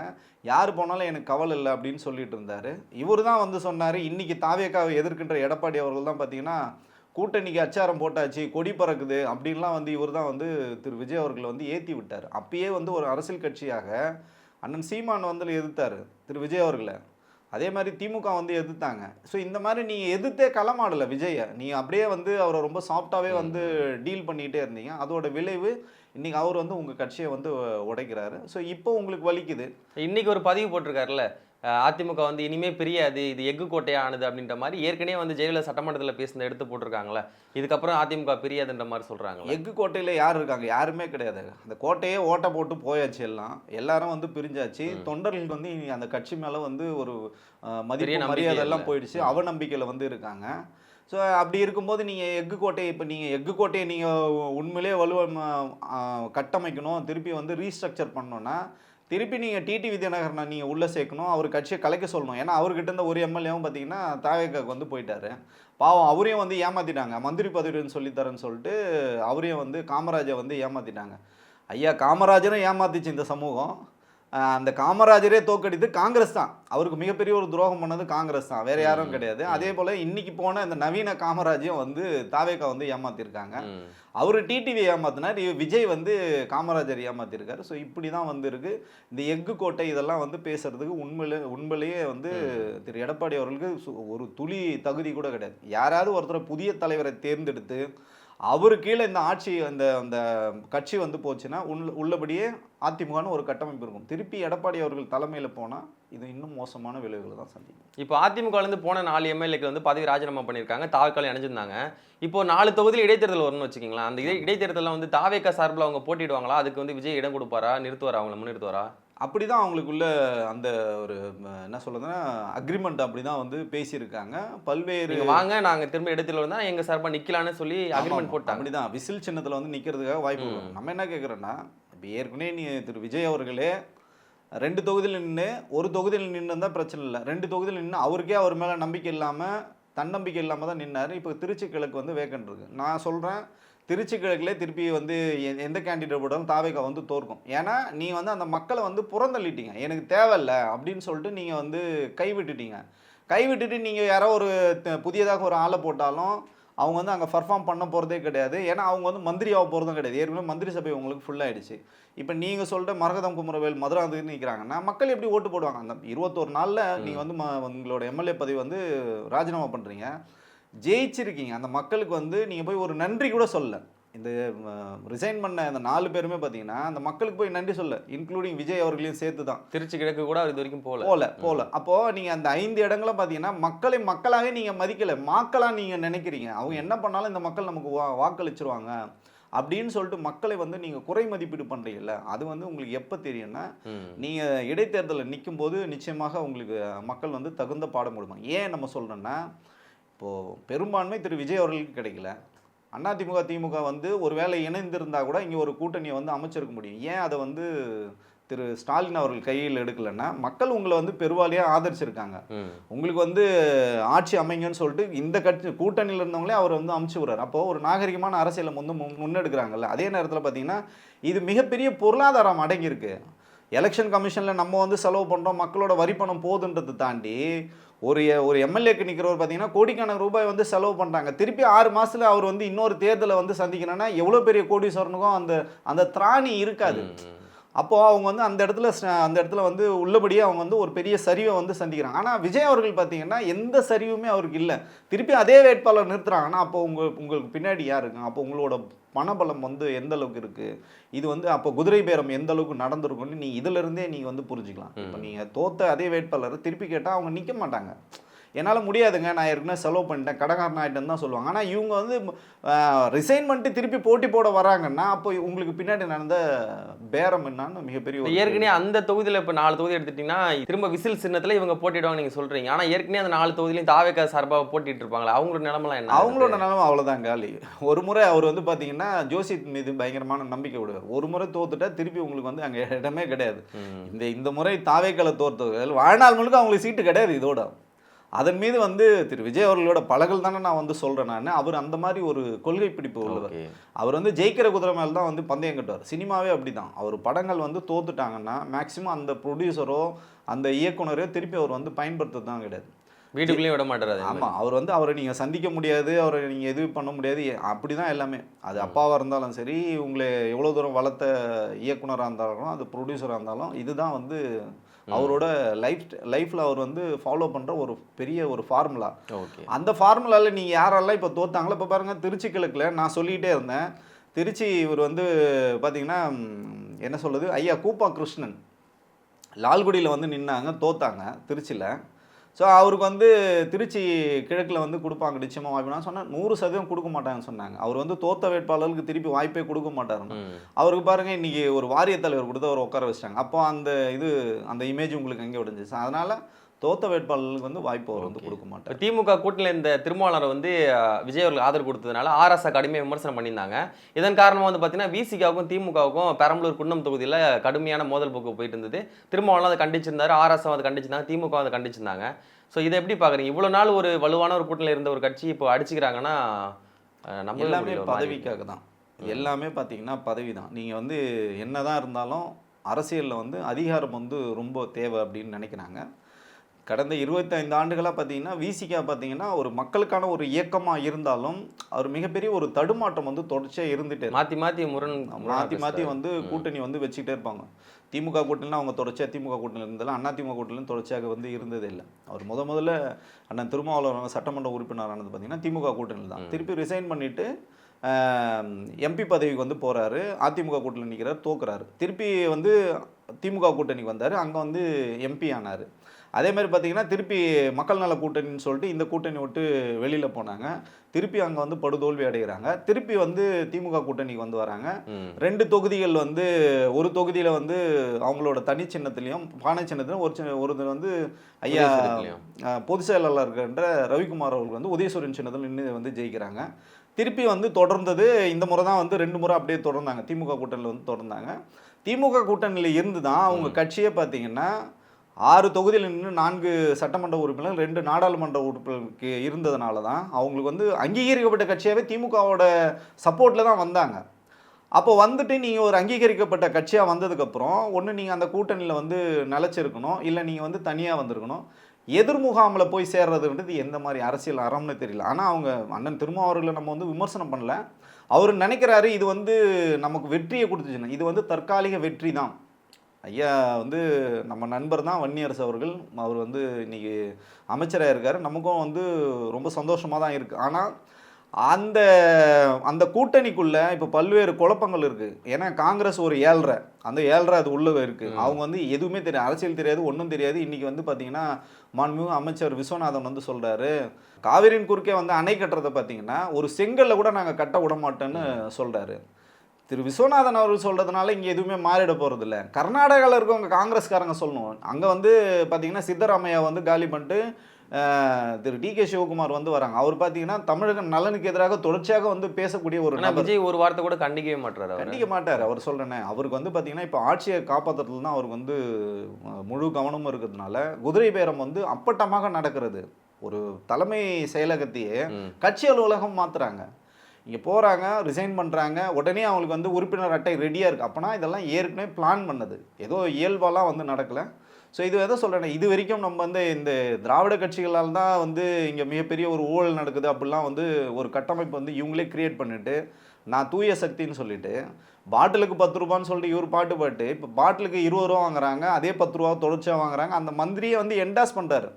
யார் போனாலும் எனக்கு கவலை இல்லை அப்படின்னு சொல்லிட்டு இருந்தார். இவர் தான் வந்து சொன்னார், இன்றைக்கி தாவேக்காவை எதிர்க்கின்ற எடப்பாடி அவர்கள் தான் பார்த்தீங்கன்னா கூட்டணிக்கு அச்சாரம் போட்டாச்சு, கொடி பறக்குது அப்படின்லாம் வந்து இவர் தான் வந்து திரு விஜய் அவர்களை வந்து ஏற்றி விட்டார். அப்பயே வந்து ஒரு அரசியல் கட்சியாக அண்ணன் சீமான் வந்து எதிர்த்தார் திரு விஜய் அவர்களை. அதே மாதிரி திமுக வந்து எதிர்த்தாங்க. ஸோ இந்த மாதிரி நீங்கள் எதிர்த்தே களமாடலை விஜயை. நீங்கள் அப்படியே வந்து அவரை ரொம்ப சாஃப்டாகவே வந்து டீல் பண்ணிகிட்டே இருந்தீங்க. அதோட விளைவு இன்றைக்கி அவர் வந்து உங்கள் கட்சியை வந்து உடைக்கிறாரு. ஸோ இப்போ உங்களுக்கு வலிக்குது. இன்னைக்கு ஒரு பதிவு போட்டிருக்காருல்ல, அதிமுக வந்து இனிமே பிரியாது, இது எஃகு கோட்டையா ஆனது அப்படின்ற மாதிரி. ஏற்கனவே வந்து ஜெயலலிதா சட்டமன்றத்தில் பேசுனதை எடுத்து போட்டிருக்காங்களே, இதுக்கப்புறம் அதிமுக பிரியாதுன்ற மாதிரி சொல்றாங்க. எஃகு கோட்டையில் யார் இருக்காங்க? யாருமே கிடையாது. அந்த கோட்டையே ஓட்ட போட்டு போயாச்சு. எல்லாரும் வந்து பிரிஞ்சாச்சு. தொண்டர்களுக்கு வந்து அந்த கட்சி மேலே வந்து ஒரு மதிப்பு மரியாதை எல்லாம் போயிடுச்சு. அவநம்பிக்கையில் வந்து இருக்காங்க. ஸோ அப்படி இருக்கும்போது நீங்கள் எஃகு கோட்டையை நீங்கள் உண்மையிலே கட்டமைக்கணும், திருப்பி வந்து ரீஸ்ட்ரக்சர் பண்ணணும்னா திருப்பி நீங்கள் டிடிவி தினகரனை நீங்கள் உள்ளே சேர்க்கணும், அவர் கட்சியை கலைக்க சொல்லணும். ஏன்னா அவர்கிட்ட இருந்த ஒரு எம்எல்ஏவும் பார்த்தீங்கன்னா தாவேக்காவுக்கு வந்து போயிட்டாரு. பாவம் அவரையும் வந்து ஏமாற்றிட்டாங்க. மந்திரி பதவின்னு சொல்லித்தரேன்னு சொல்லிட்டு அவரையும் வந்து காமராஜை வந்து ஏமாற்றிட்டாங்க. ஐயா காமராஜரும் ஏமாத்திச்சு இந்த சமூகம். அந்த காமராஜரே தோக்கடித்து காங்கிரஸ் தான் அவருக்கு மிகப்பெரிய ஒரு துரோகம் பண்ணது. காங்கிரஸ் தான், வேற யாரும் கிடையாது. அதே போல் இன்னைக்கு போன இந்த நவீன காமராஜையும் வந்து தாவேக்கா வந்து ஏமாத்திருக்காங்க. அவர் டிடிவி ஏமாத்தினார், விஜய் வந்து காமராஜர் ஏமாத்திருக்காரு. ஸோ இப்படி தான் வந்து இருக்கு இந்த எஃகு கோட்டை. இதெல்லாம் வந்து பேசுறதுக்கு உண்மையிலேயே வந்து திரு எடப்பாடி அவர்களுக்கு ஒரு துளி தகுதி கூட கிடையாது. யாராவது ஒருத்தர் புதிய தலைவரை தேர்ந்தெடுத்து அவரு கீழே இந்த ஆட்சி அந்த கட்சி வந்து போச்சுன்னா உள்ளபடியே அதிமுகன்னு ஒரு கட்டமைப்பு இருக்கும். திருப்பி எடப்பாடி அவர்கள் தலைமையில் போனால் இது இன்னும் மோசமான விளைவுகளை தான் சந்திக்கும். இப்போ அதிமுகலேருந்து போன 4 எம்எல்ஏக்கள் வந்து பதவி ராஜினாமா பண்ணியிருக்காங்க, தாவேக்கால இணைஞ்சிருந்தாங்க. இப்போ 4 தொகுதியில் இடைத்தேர்தல் வரும்னு வச்சுக்கிங்களேன். அந்த இடைத்தேர்தலில் வந்து தாவேக்கா சார்பில் அவங்க போட்டிடுவாங்களா? அதுக்கு வந்து விஜய் இடம் கொடுப்பாரா, நிறுத்துவாரா, அவங்கள முன்னிறுத்துவாரா? அப்படி தான் அவங்களுக்குள்ள அந்த ஒரு என்ன சொல்றதுன்னா அக்ரிமெண்ட் அப்படி தான் வந்து பேசியிருக்காங்க. பல்வேறு வாங்க நாங்கள் திரும்ப இடத்துல வந்தால் எங்கள் சார்பாக நிற்கலான்னு சொல்லி அக்ரிமெண்ட் போட்டாங்க. அப்படி தான் விசில் சின்னத்தில் வந்து நிற்கிறதுக்காக வாய்ப்பு வரும். நம்ம என்ன கேட்குறோன்னா, இப்போ ஏற்கனவே நீ திரு விஜய் அவர்களே 2 தொகுதியில் நின்று, ஒரு தொகுதியில் நின்று தான் பிரச்சனை இல்லை, 2 தொகுதியில் நின்று அவருக்கே அவர் மேலே நம்பிக்கை இல்லாமல், தன்னம்பிக்கை இல்லாமல் தான் நின்னார். இப்போ திருச்சி கிழக்கு வந்து வேக்கண்ட் இருக்குது. நான் சொல்கிறேன், திருச்சி கிழக்குலே திருப்பி வந்து எந்த கேண்டிடேட் போட்டாலும் தாவேக்கா வந்து தோற்கும். ஏன்னா நீ வந்து அந்த மக்களை வந்து புறந்தள்ளிட்டீங்க, எனக்கு தேவையில்லை அப்படின்னு சொல்லிட்டு நீங்கள் வந்து கைவிட்டுட்டு நீங்கள் யாரோ ஒரு புதியதாக ஒரு ஆளை போட்டாலும் அவங்க வந்து அங்கே பர்ஃபார்ம் பண்ண போகிறதே கிடையாது. ஏன்னா அவங்க வந்து மந்திரியாக போகிறதும் கிடையாது. ஏற்கனவே மந்திரி சபை உங்களுக்கு ஃபுல்லாகிடுச்சு. இப்போ நீங்கள் சொல்கிற மரகதம் குமரவேல் மதுராந்தகன்னு நிற்கிறாங்கன்னா மக்கள் எப்படி ஓட்டு போடுவாங்க? அந்த 21 நாளில் நீங்கள் வந்து உங்களோட எம்எல்ஏ பதவி வந்து ராஜினாமா பண்ணுறீங்க, ஜெயிச்சிருக்கீங்க. அந்த மக்களுக்கு வந்து நீங்கள் போய் ஒரு நன்றி கூட சொல்ல. இந்த ரிசைன் பண்ண அந்த 4 பேருமே பார்த்தீங்கன்னா அந்த மக்களுக்கு போய் நன்றி சொல்ல, இன்க்ளூடிங் விஜய் அவர்களையும் சேர்த்து தான். திருச்சி கிழக்கு கூட இது வரைக்கும் போல. அப்போது நீங்கள் அந்த 5 இடங்களும் பார்த்தீங்கன்னா மக்களை மக்களாகவே நீங்கள் மதிக்கலை, மாக்களாக நீங்கள் நினைக்கிறீங்க. அவங்க என்ன பண்ணாலும் இந்த மக்கள் நமக்கு வாக்களிச்சிருவாங்க அப்படின்னு சொல்லிட்டு மக்களை வந்து நீங்கள் குறை மதிப்பீடு பண்ணுறீங்கல்ல, அது வந்து உங்களுக்கு எப்போ தெரியும்னா நீங்கள் இடைத்தேர்தலில் நிற்கும் போது நிச்சயமாக உங்களுக்கு மக்கள் வந்து தகுந்த பாடம் கொடுப்பாங்க. ஏன் நம்ம சொல்கிறோன்னா, இப்போது பெரும்பான்மை திரு விஜய் அவர்களுக்கு கிடைக்கல. அதிமுக திமுக வந்து ஒருவேளை இணைந்திருந்தா கூட இங்கே ஒரு கூட்டணியை வந்து அமைச்சிருக்க முடியும். ஏன் அதை வந்து திரு ஸ்டாலின் அவர்கள் கையில் எடுக்கலைன்னா, மக்கள் உங்களை வந்து பெருவாலியாக ஆதரிச்சிருக்காங்க. உங்களுக்கு வந்து ஆட்சி அமைங்கன்னு சொல்லிட்டு இந்த கட்சி கூட்டணியில் இருந்தவங்களே அவர் வந்து அமுச்சு விடுறாரு. அப்போது ஒரு நாகரிகமான அரசியலை வந்து முன்னெடுக்கிறாங்கல்ல. அதே நேரத்தில் பார்த்தீங்கன்னா இது மிகப்பெரிய பொருளாதாரம் அடங்கியிருக்கு. எலெக்ஷன் கமிஷனில் நம்ம வந்து செலவு பண்ணுறோம், மக்களோட வரி பணம் போகுதுன்றதை தாண்டி ஒரு எம்எல்ஏக்கு நிற்கிறவர் பார்த்தீங்கன்னா கோடிக்கணக்கான ரூபாய் வந்து செலவு பண்ணுறாங்க. திருப்பி 6 மாதத்தில் அவர் வந்து இன்னொரு தேர்தலை வந்து சந்திக்கணும்னா எவ்வளோ பெரிய கோடீஸ்வரனுக்கும் அந்த திராணி இருக்காது. அப்போது அவங்க வந்து அந்த இடத்துல வந்து உள்ளபடியே அவங்க வந்து ஒரு பெரிய சரிவை வந்து சந்திக்கிறாங்க. ஆனால் விஜய் அவர்கள் பார்த்தீங்கன்னா எந்த சரிவுமே அவருக்கு இல்லை. திருப்பி அதே வேட்பாளர் நிறுத்துறாங்கன்னா அப்போ உங்களுக்கு பின்னாடி யார் இருக்காங்க? அப்போ உங்களோட பணபலம் வந்து எந்த அளவுக்கு இருக்குது? இது வந்து அப்போ குதிரை பேரம் எந்த அளவுக்கு நடந்திருக்குன்னு நீங்கள் இதிலிருந்தே நீங்கள் வந்து புரிஞ்சுக்கலாம். இப்போ நீங்கள் தோத்த அதே வேட்பாளர் திருப்பி கேட்டால் அவங்க நிற்க மாட்டாங்க. என்னால் முடியாதுங்க, நான் ஏற்கனவே செலவு பண்ணிட்டேன், கடைக்காரன் ஆகிட்டேன்னு தான் சொல்லுவாங்க. ஆனால் இவங்க வந்து ரிசைன் பண்ணிட்டு திருப்பி போட்டி போட வராங்கன்னா அப்போ உங்களுக்கு பின்னாடி நடந்த பேரம் என்னன்னு மிகப்பெரிய ஏற்கனவே அந்த தொகுதியில் இப்போ 4 தொகுதி எடுத்துட்டிங்கன்னா திரும்ப விசில் சின்னத்தில் இவங்க போட்டிடுவாங்க நீங்கள் சொல்கிறீங்க. ஆனால் ஏற்கனவே அந்த 4 தொகுதியிலையும் தாவேக்கா சார்பாக போட்டிட்டு இருப்பாங்களா? அவங்களோட நிலமெல்லாம் என்ன? அவங்களோட நிலமை அவ்வளோதான் காலி. ஒரு முறை அவர் வந்து பார்த்தீங்கன்னா ஜோசித் மீது பயங்கரமான நம்பிக்கை விடுவார். ஒரு முறை தோத்துட்டா திருப்பி உங்களுக்கு வந்து அங்கே இடமே கிடையாது. இந்த முறை தாவேக்கால தோற்றவர்கள் வாழ்நாள் முழுக்க அவங்களுக்கு சீட்டு கிடையாது. இதோட அதன் மீது வந்து திரு விஜய் அவர்களோட பழகல் தானே நான் வந்து சொல்கிறேன். நான் அவர் அந்த மாதிரி ஒரு கொள்கை பிடிப்பு உள்ளவர். அவர் வந்து ஜெயிக்கிற குதிரை மேலே தான் வந்து பந்தயம் கட்டுவார். சினிமாவே அப்படி தான். அவர் படங்கள் வந்து தோத்துட்டாங்கன்னா மேக்சிமம் அந்த ப்ரொடியூசரோ அந்த இயக்குனரோ திருப்பி அவர் வந்து பயன்படுத்துறது தான் கிடையாது. வீட்டுக்குள்ளேயும் விட மாட்டார். ஆமாம், அவர் வந்து அவரை நீங்கள் சந்திக்க முடியாது, அவரை நீங்கள் எதுவும் பண்ண முடியாது. அப்படி தான் எல்லாமே. அது அப்பாவாக இருந்தாலும் சரி, உங்களை எவ்வளோ தூரம் வளர்த்த இயக்குனராக இருந்தாலும் அது ப்ரொடியூசராக இருந்தாலும் இதுதான் வந்து அவரோட லைஃப்பில் அவர் வந்து ஃபாலோ பண்ணுற ஒரு பெரிய ஒரு ஃபார்முலா. அந்த ஃபார்முலாவில் நீங்கள் யாரெல்லாம் இப்போ தோத்தாங்களோ இப்போ பாருங்கள், திருச்சி கிழக்கில் நான் சொல்லிகிட்டே இருந்தேன். திருச்சி இவர் வந்து பார்த்திங்கன்னா என்ன சொல்கிறது, ஐயா கூப்பா கிருஷ்ணன் லால்குடியில் வந்து நின்னாங்க, தோத்தாங்க திருச்சியில். ஸோ அவருக்கு வந்து திருச்சி கிழக்கில் வந்து கொடுப்பாங்க நிச்சயமாக வாய்ப்பு. நான் சொன்னேன் 100% கொடுக்க மாட்டாங்கன்னு சொன்னாங்க. அவர் வந்து தோத்த வேட்பாளர்களுக்கு திருப்பி வாய்ப்பே கொடுக்க மாட்டாருன்னு. அவருக்கு பாருங்கள் இன்றைக்கி ஒரு வாரிய தலைவர் கொடுத்து அவர் உட்கார வச்சிட்டாங்க. அப்போ அந்த இமேஜ் உங்களுக்கு எங்கே விடுஞ்சிச்சு? அதனால் தோத்த வேட்பாளர்களுக்கு வந்து வாய்ப்பு அவர் வந்து கொடுக்க மாட்டார். திமுக கூட்டணியில் இந்த திருமாவளவன் வந்து விஜய் அவர்களுக்கு ஆதரவு கொடுத்ததுனால ஆர்எஸ்ஐ கடுமையாக விமர்சனம் பண்ணியிருந்தாங்க. இதன் காரணமாக வந்து பார்த்தீங்கன்னா விசிகாவுக்கும் திமுகவுக்கும் பெரம்பலூர் குன்னம் தொகுதியில் கடுமையான மோதல் போக்கு போயிட்டு இருந்தது. திருமாவளவன் அதை கண்டிச்சிருந்தாரு, ஆர்எஸ்ஐ அதை கண்டிச்சிருந்தாங்க, திமுக அதை கண்டிச்சிருந்தாங்க. ஸோ இதை எப்படி பார்க்குறீங்க? இவ்வளோ நாள் ஒரு வலுவான ஒரு கூட்டணியில் இருந்த ஒரு கட்சி இப்போ அடிச்சுக்கிறாங்கன்னா நம்ம எல்லாமே பதவிக்காக தான். எல்லாமே பார்த்தீங்கன்னா பதவி தான். நீங்கள் வந்து என்ன தான் இருந்தாலும் அரசியலில் வந்து அதிகாரம் வந்து ரொம்ப தேவை அப்படின்னு நினைக்கிறாங்க. கடந்த 25 ஆண்டுகளாக பார்த்தீங்கன்னா விசிகா பார்த்தீங்கன்னா ஒரு மக்களுக்கான ஒரு இயக்கமாக இருந்தாலும் அவர் மிகப்பெரிய ஒரு தடுமாற்றம் வந்து தொடர்ச்சியாக இருந்துகிட்டே மாற்றி மாற்றி வந்து கூட்டணி வந்து வச்சுக்கிட்டே இருப்பாங்க. திமுக கூட்டணிலாம் அவங்க தொடர்ச்சியாக திமுக கூட்டணியில் இருந்தாலும் அதிமுக கூட்டணியும் தொடர்ச்சியாக வந்து இருந்ததே இல்லை. அவர் முதல்ல அண்ணன் திருமாவளவன் சட்டமன்ற உறுப்பினரானது பார்த்தீங்கன்னா திமுக கூட்டணியில் தான். திருப்பி ரிசைன் பண்ணிவிட்டு எம்பி பதவிக்கு வந்து போகிறாரு, அதிமுக கூட்டணியில் நிற்கிறார், தோக்குறாரு. திருப்பி வந்து திமுக கூட்டணிக்கு வந்தார், அங்கே வந்து எம்பி ஆனார். அதே மாதிரி பார்த்தீங்கன்னா திருப்பி மக்கள் நல கூட்டணின்னு சொல்லிட்டு இந்த கூட்டணி விட்டு வெளியில் போனாங்க. திருப்பி அங்கே வந்து படுதோல்வி அடைகிறாங்க. திருப்பி வந்து திமுக கூட்டணிக்கு வந்து வராங்க. 2 தொகுதிகள் வந்து ஒரு தொகுதியில் வந்து அவங்களோட தனி சின்னத்திலையும் பானை சின்னத்திலையும் ஒருத்தர் வந்து ஐயா பொதுச் செயலாளர் இருக்கின்ற ரவிக்குமார் அவர்கள் வந்து உதயசூரியன் சின்னத்தில் நின்று வந்து ஜெயிக்கிறாங்க. திருப்பி வந்து தொடர்ந்தது இந்த முறை தான் வந்து 2 முறை அப்படியே தொடர்ந்தாங்க. திமுக கூட்டணியில் வந்து தொடர்ந்தாங்க. திமுக கூட்டணியில் இருந்து தான் அவங்க கட்சியே பார்த்தீங்கன்னா 6 தொகுதியில் நின்று 4 சட்டமன்ற உறுப்பினர் 2 நாடாளுமன்ற உறுப்பினருக்கு இருந்ததுனால தான் அவங்களுக்கு வந்து அங்கீகரிக்கப்பட்ட கட்சியாகவே திமுகவோட சப்போர்ட்டில் தான் வந்தாங்க. அப்போ வந்துட்டு நீங்கள் ஒரு அங்கீகரிக்கப்பட்ட கட்சியாக வந்ததுக்கப்புறம் ஒன்று நீங்கள் அந்த கூட்டணியில் வந்து நிலச்சிருக்கணும், இல்லை நீங்கள் வந்து தனியாக வந்திருக்கணும். எதிர்முகாமில் போய் சேர்றதுன்றது எந்த மாதிரி அரசியல் அறம்னு தெரியல. ஆனால் அவங்க அண்ணன் திருமாவர்களை நம்ம வந்து விமர்சனம் பண்ணல. அவர் நினைக்கிறாரு இது வந்து நமக்கு வெற்றியை கொடுத்துச்சுன்னா இது வந்து தற்காலிக வெற்றி தான். ஐயா வந்து நம்ம நண்பர் தான் வன்னியரசு அவர்கள். அவர் வந்து இன்றைக்கி அமைச்சராக இருக்கார். நமக்கும் வந்து ரொம்ப சந்தோஷமாக தான் இருக்குது. ஆனால் அந்த கூட்டணிக்குள்ளே இப்போ பல்வேறு குழப்பங்கள் இருக்குது. ஏன்னா காங்கிரஸ் ஒரு 7.5 அந்த 7.5 அது உள்ளே இருக்குது. அவங்க வந்து எதுவுமே தெரியாது, அரசியல் தெரியாது, ஒன்றும் தெரியாது. இன்றைக்கி வந்து பார்த்திங்கன்னா மாண்புமிகு அமைச்சர் விஸ்வநாதன் வந்து சொல்கிறாரு, காவிரியின் குறுக்கே வந்து அணை கட்டுறதை பார்த்திங்கன்னா ஒரு செங்கல்ல கூட நாங்கள் கட்ட விட மாட்டோன்னு சொல்கிறாரு. திரு விஸ்வநாதன் அவர்கள் சொல்கிறதுனால இங்கே எதுவுமே மாறிட போகிறதில்ல. கர்நாடகாவில் இருக்கவங்க காங்கிரஸ்காரங்க சொல்லணும். அங்கே வந்து பார்த்திங்கன்னா சித்தராமையா வந்து காலி பண்ணிட்டு திரு டி.கே. சிவகுமார் வந்து வராங்க. அவர் பார்த்தீங்கன்னா தமிழக நலனுக்கு எதிராக தொடர்ச்சியாக வந்து பேசக்கூடிய ஒரு ஆனா நபர். விஜய் ஒரு வார்த்தை கூட கண்டிக்கவே மாட்டாரு அவரு. கண்டிக்க மாட்டார். அவர் சொல்றேனே, அவருக்கு வந்து பார்த்தீங்கன்னா இப்போ ஆட்சியை காப்பாற்றுறதுல தான் அவருக்கு வந்து முழு கவனமும் இருக்கிறதுனால குதிரை பேரம் வந்து அப்பட்டமாக நடக்கிறது. ஒரு தலைமை செயலகத்தையே கட்சி அலுவலகம் மாத்துறாங்க. இங்கே போகிறாங்க, ரிசைன் பண்ணுறாங்க, உடனே அவங்களுக்கு வந்து உறுப்பினர் அட்டை ரெடியாக இருக்குது. அப்போனா இதெல்லாம் ஏற்கனவே பிளான் பண்ணது, ஏதோ இயல்பாலாம் வந்து நடக்கலை. ஸோ இது எதை சொல்கிறேன், இது வரைக்கும் நம்ம வந்து இந்த திராவிட கட்சிகளால் தான் வந்து இங்கே மிகப்பெரிய ஒரு ஊழல் நடக்குது அப்படிலாம் வந்து ஒரு கட்டமைப்பு வந்து இவங்களே கிரியேட் பண்ணிட்டு, நான் தூய சக்தின்னு சொல்லிட்டு பாட்டிலுக்கு 10 ரூபான்னு சொல்லிட்டு இவர் பாட்டு இப்போ பாட்டிலுக்கு 20 ரூபா வாங்குறாங்க, அதே 10 ரூபா தொடர்ச்சியாக வாங்குறாங்க. அந்த மந்திரியை வந்து என்டாஸ் பண்ணுறாரு.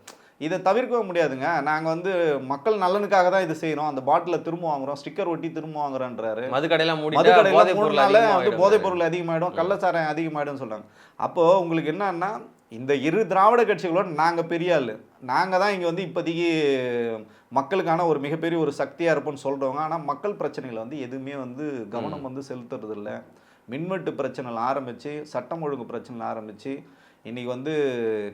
இதை தவிர்க்கவே முடியாதுங்க. நாங்கள் வந்து மக்கள் நலனுக்காக தான் இது செய்கிறோம், அந்த பாட்டிலை திரும்ப வாங்குறோம், ஸ்டிக்கர் ஒட்டி திரும்ப வாங்குறோன்றாரு. மதுக்கடையெல்லாம் மதுக்கடையில் 3 நாளில் வந்து போதைப் பொருள் அதிகமாகிடும், கள்ளச்சாராயம் அதிகமாகிடும் சொல்கிறாங்க. அப்போது உங்களுக்கு என்னன்னா, இந்த இரு திராவிட கட்சிகளோட நாங்கள் பெரிய ஆள், நாங்கள் தான் இங்கே வந்து இப்போதைக்கு மக்களுக்கான ஒரு மிகப்பெரிய ஒரு சக்தியாக இருப்போம்னு சொல்கிறவங்க. ஆனால் மக்கள் பிரச்சனைகளை வந்து எதுவுமே வந்து கவனம் வந்து செலுத்துறது இல்லை. மின்வெட்டு பிரச்சனைகள் ஆரம்பித்து, சட்டம் ஒழுங்கு பிரச்சனைகள் ஆரம்பித்து, இன்றைக்கி வந்து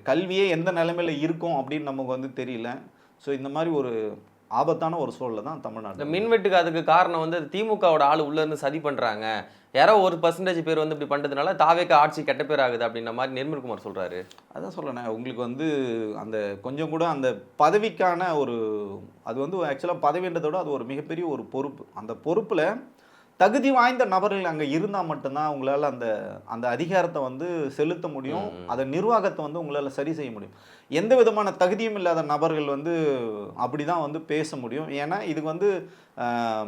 கல்வியே எந்த நிலைமையில் இருக்கும் அப்படின்னு நமக்கு வந்து தெரியல. ஸோ இந்த மாதிரி ஒரு ஆபத்தான ஒரு சூழலில் தான் தமிழ்நாடு. இந்த மின்வெட்டுக்கு அதுக்கு காரணம் வந்து திமுகவோட ஆள் உள்ளேருந்து சதி பண்ணுறாங்க, யாரோ 1% பேர் வந்து இப்படி பண்ணுறதுனால தாவேக்க ஆட்சி கெட்ட பேர் ஆகுது அப்படின்ற மாதிரி நிர்மல்குமார் சொல்கிறாரு. அதான் சொல்கிறேன், உங்களுக்கு வந்து அந்த கொஞ்சம் கூட அந்த பதவிக்கான ஒரு, அது வந்து ஆக்சுவலாக பதவின்றதை விட அது ஒரு மிகப்பெரிய ஒரு பொறுப்பு. அந்த பொறுப்பில் தகுதி வாய்ந்த நபர்கள் அங்கே இருந்தால் மட்டும்தான் உங்களால் அந்த அந்த அதிகாரத்தை வந்து செலுத்த முடியும், அதை நிர்வாகத்தை வந்து உங்களால் சரி செய்ய முடியும். எந்த விதமான தகுதியும் இல்லாத நபர்கள் வந்து அப்படி தான் வந்து பேச முடியும். ஏன்னா இதுக்கு வந்து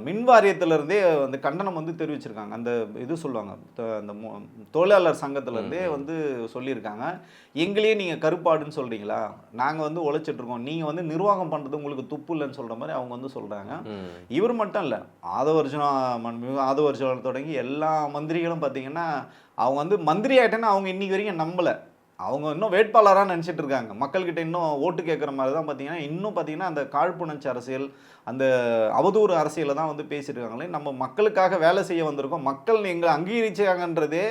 மின் வாரியத்திலேருந்தே வந்து கண்டனம் வந்து தெரிவிச்சிருக்காங்க. அந்த இது சொல்லுவாங்க, அந்த தொழிலாளர் சங்கத்திலேருந்தே வந்து சொல்லியிருக்காங்க, எங்களையே நீங்கள் கருப்பாடுன்னு சொல்கிறீங்களா, நாங்கள் வந்து உழைச்சிட்ருக்கோம், நீங்கள் வந்து நிர்வாகம் பண்ணுறது உங்களுக்கு துப்பு இல்லைன்னு சொல்கிற மாதிரி அவங்க வந்து சொல்கிறாங்க. இவர் மட்டும் இல்லை, ஆதவர்ஜுனா தொடங்கி எல்லா மந்திரிகளும் பார்த்தீங்கன்னா அவங்க வந்து மந்திரி ஆகிட்டேன்னு அவங்க இன்னைக்கு வரைக்கும் நம்பலை. அவங்க இன்னும் வேட்பாளராக நினச்சிட்டு இருக்காங்க. மக்கள்கிட்ட இன்னும் ஓட்டு கேட்குற மாதிரி தான் பார்த்தீங்கன்னா, இன்னும் பார்த்தீங்கன்னா அந்த காழ்ப்புணர்ச்சி அரசியல், அந்த அவதூறு அரசியலை தான் வந்து பேசியிருக்காங்களே. நம்ம மக்களுக்காக வேலை செய்ய வந்திருக்கோம், மக்கள் எங்களை அங்கீகரிச்சாங்கன்றதே